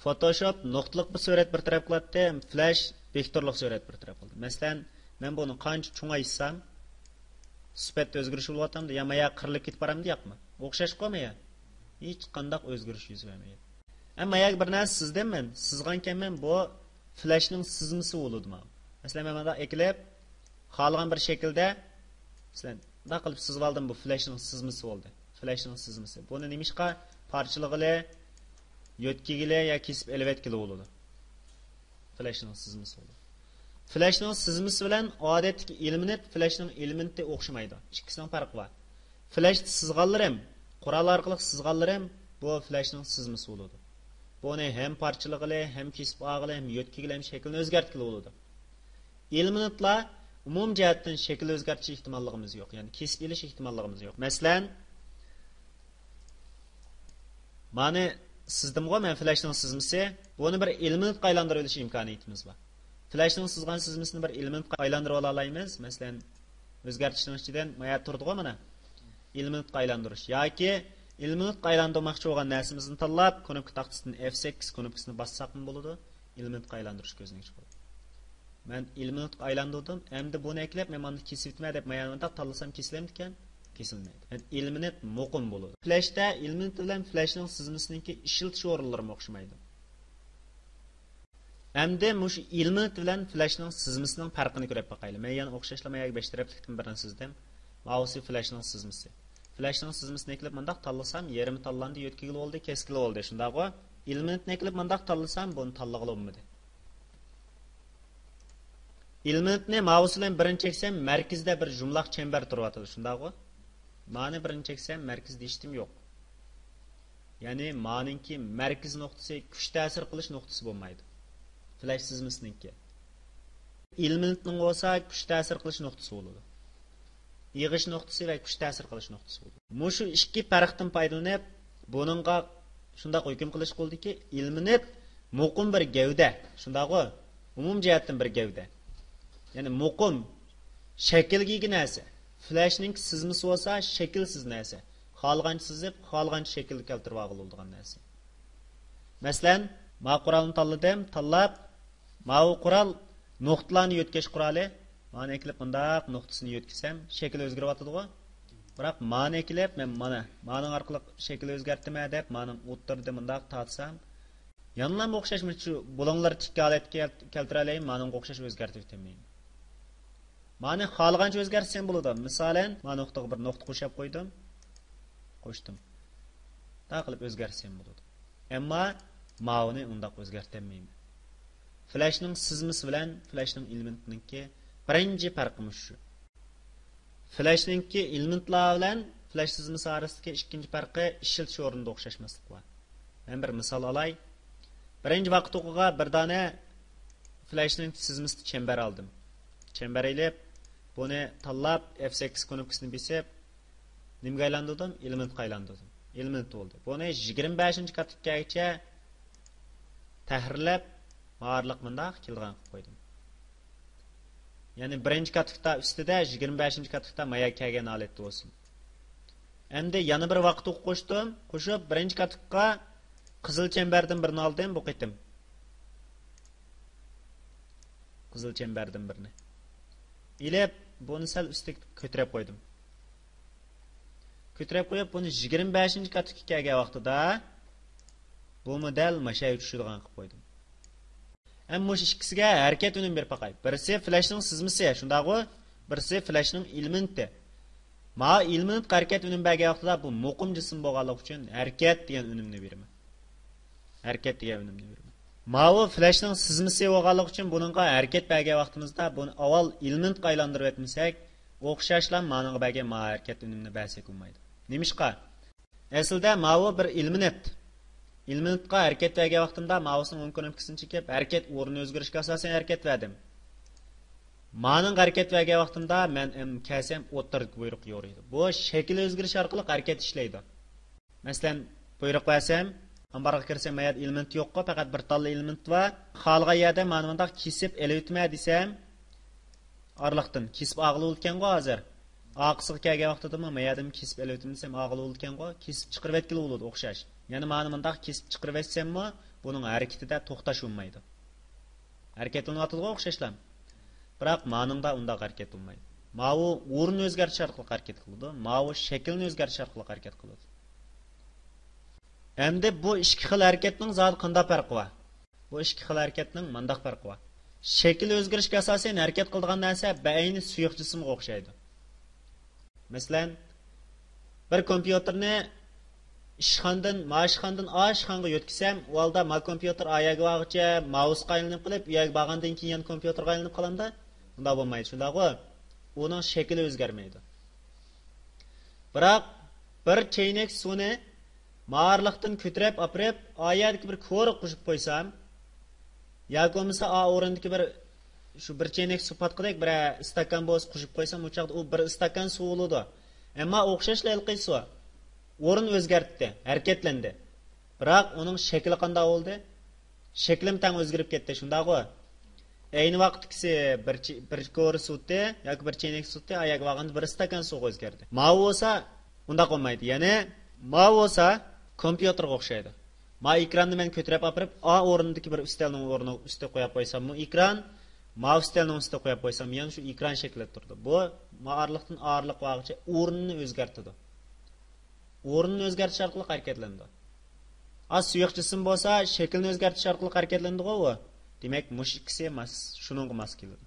Photoshop nuqtaliq bir surat bir taraf qiladi, Flash vektorliq surat bir taraf qiladi. Masalan, men buni qancha cho'ngaytsam, sifatda o'zgarish bo'lyapti, ya maya qirilib ketib boramdi, yo'qmi? O'xshash qolmaydi. Hech qanday o'zgarish yuz bermaydi. Ammo yak bir narsa sizdanman, sizgankanman bu Flashning sızması bo'ladi men. Masalan, men bunda eklab xohlagan bir shaklda sizlar bunday qilib sizib oldim, bu Flashning sızması bo'ldi. Flashning sızması. Buni nimishqa parchalig'ili, yo'tkigili ya kesib elevatkili bo'ladi. Flashning sızması bo'ladi. Flashning sızması bilan odatdagi element Flashning elementi o'xshamaydi. Ikkisining farqi bor. Flash sızganlarim, qurol orqali sızganlarim bu Flashning sızması bo'ladi. Buni hem parchalig'ili, hem kesib og'ili, hem yo'tkigili, hem shaklini o'zgartirgili bo'ladi. Elementlar umum jihatdan shakl o'zgartirish ehtimolligimiz yo'q, ya'ni kesib elish ehtimolligimiz yo'q. Masalan, mana sizdimga men Flashning sızması, buni bir elementga aylantirib olish imkoniyatimiz bor. Flashning sızgan sızmasini bir elementga aylantirib olaymiz. Masalan, o'zgartirishning ichidan maya turdi-ku mana. Elementga aylantirish yoki elementga aylantirmoqchi bo'lgan narsamizni tanlab, knopka taxtasidan F8 knopkasini bassaqmi bo'ladi, elementga aylantirish ko'zini chiqadi. Men elementga aylantirdim, endi buni eklab, men buni kesib bitma deb mayanda tanlasam kesilamdi ekan, kesilmaydi. Element muqim bo'ladi. Flashda element bilan Flashning sızmasınınki ishiltish o'rinlari o'xshamaydi. Endi mush element bilan Flashning sızmasının farqini ko'rib boqaylik. Men yana o'xshashlamaga 5 taraflikdan birini sizdim. Mavsi Flashning sızması. Flashning sızmasını eklab mendaq tanlasam, yerimi tanlandi, yo'tkigili bo'ldi, keskili bo'ldi. Shundaqo, elementni eklab mendaq tanlasam, buni tanlag'ili bo'lmadi. Elementni mouse bilan birinchi cheksam, markazda bir jumlaq chamber turyapti. Shundaqo? Ma'ni birinchi cheksam, markaz deyishtim yo'q. Ya'ni ma'ninki markaz nuqtasi kuch ta'sir qilish nuqtasi bo'lmaydi. Flash sızmasınınki. Elementning bo'lsa kuch ta'sir qilish nuqtasi bo'ladi. Yig'ish nuqtasi va kuch ta'sir qilish nuqtasi bo'ladi. Mushu ikki farqdan foydalanib, buningga shunday hukm qilish qo'ldiki, element muqim bir gavda. Shundaqo, umum jihatdan bir gavda. Ya'ni muqim shaklga ega narsa. Flashning sızması bo'lsa shaklsiz narsa. Xohlagancha sizib, xohlagancha shaklga keltirib oladigan narsa. Masalan, ma qurolni tanlab, ma qurol nuqtalarni yo'tkash quroli. Ma'ni eklab bundaq nuqtasini yo'tkisam, shakli o'zgaryapti-ku. Biroq ma'ni eklab, men ma'ning orqali shakli o'zgartma deb, ma'ning o'ttirdi bundaq tatsam, yanlam o'xshashmi shu bulonglar tikka holatga keltira olayin, ma'ning o'xshash o'zgartirib etmayman. Ma'ni xohlagancha o'zgartsam bo'ladi. Masalan, men nuqtaga bir nuqta qo'shib qo'shdim. Ta qilib o'zgarsam bo'ladi. Ammo ma'ni undaq o'zgartirmayman. Flashning sızması bilan Flashning elementiniki birinchi farqimiz shu. Flashningki elementlar bilan Flash sızması orasidagi ikkinchi farqi ishiltish o'rnida o'xshashmaslik bor. Men bir misol olay. Birinchi vaqt o'qiga bir dona Flashning sızması chamber oldim. Chamber ilib buni tanlab F8 knopkasini bosib nimga aylantirdim? Elementga aylantirdim. Element bo'ldi. Buni 25-qatgacha tahrirlab ma'arliq bundaq kelgan qilib qo'ydim. Ya'ni birinchi qatda ustida 25-qatda maya kelgan holatda bo'lsin. Endi yana bir vaqt qo'shdim, qo'shib birinchi qatga qizil chamberdan birini oldim, bu qitim. Qizil chamberdan birini. Ilib buni sal ustiga ko'tarib qo'ydim. Ko'tarib qo'yib buni 25-qatga kelgan vaqtida bu model mashay tushirgan qilib qo'ydim. Ammo shu ikkisiga harakat unum berib boqay. Birisi Flashning sızması, shundaqo, birisi Flashning elementi. Ma element harakat unum bergan vaqtida bu muqim jism bo'lganligi uchun harakat degan unumni beraman. Harakat degan unumni beraman. Ma u Flashning sızması bo'lganligi uchun buningga harakat bergan vaqtimizda buni avval elementga aylantirib etmasak, o'xshashlar ma'noga bergan ma harakat unumni bersak bo'lmaydi. Nimishqa? Aslida ma u bir element. Elementga harakat bergan vaqtimda mousening o'ng knopkasini chekib, harakat o'rni o'zgarishga asosan harakat berdim. Ma'ning harakat bergan vaqtimda men kasam o'ttirib buyruq yo'raydi. Bu shakl o'zgarish orqali harakat ishlaydi. Masalan, buyruq bersam, ambarga kirsam, mayat element yo'q-ku, faqat bir talla element bor. Xalqa yerda men bundaq kesib elitma desam, orliqdan kesib og'ilib o'tgan-ku hozir. Aqısıga kelgan vaqtida men yadim kesib elötüm desem ağıl oldu ekan go, kesib chiqirib etkili bo'ladi o'xshash. Ya'ni meni mundaq kesib chiqirib etsemmi, buning harakatida to'xtash bo'lmaydi. Harakatlanayotdi o'xshashlar. Biroq meningda undaq harakat bo'lmaydi. Ma'u o'rin o'zgartirish orqali harakat qiladi, ma'u shaklni o'zgartirish orqali harakat qiladi. Endi bu ikki xil harakatning zot qanday farqi bor? Bu ikki xil harakatning mundaq farqi bor. Shakl o'zgarishga asosan harakat qiladigan narsa bayni suyuq jismga o'xshaydi. Masalan, bir kompyuterni ishxonadan ishxonaga yo'tkizsam, u holda ma kompyuter oyoqqa bag'cha mousga aylanib qilib, oyoq bag'andan keyin kompyuterga aylanib qolamda, unda bo'lmaydi. Shundaqmi? Uning shakli o'zgarmaydi. Biroq bir chaynak suvni ma'arliqdan ko'tarib, apirib, oyatga bir ko'riq qo'shib qo'ysam, yoki bo'lmasa o'rindagi bir shu bir chaynak suv patqidek bir stakan bo'z qo'shib qo'ysam, u chaqda u bir stakan suv bo'ladi. Ammo o'xshashlar ilqisi o'rin o'zgartdi, harakatlandi. Biroq uning shakli qanday bo'ldi? Shaklim tam o'zgarib ketdi, shundaqmi? Ayni vaqtdagisi bir ko'r suvda yoki bir chaynak suvda oyoq vaqtida bir stakan suv o'zgardi. Ma bo'lsa unda qolmaydi. Ya'ni ma bo'lsa kompyuterga o'xshaydi. Ma ekronni men ko'tarib apirib, o'rnidagi bir ustalning o'rniga ustiga qo'yib qo'ysam, bu ekran ma ustalning ustiga qo'yib qo'ysam, yana shu ekran shaklida turdi. Bu ma'arliqdan ağırlik vaqtcha o'rnini o'zgartirdi. O'rnini o'zgartirish orqali harakatlandi. Suyuq jism bo'lsa, shaklni o'zgartirish orqali harakatlandi-ku. Demak, mush ikkisi emas, shuningga mos keladi.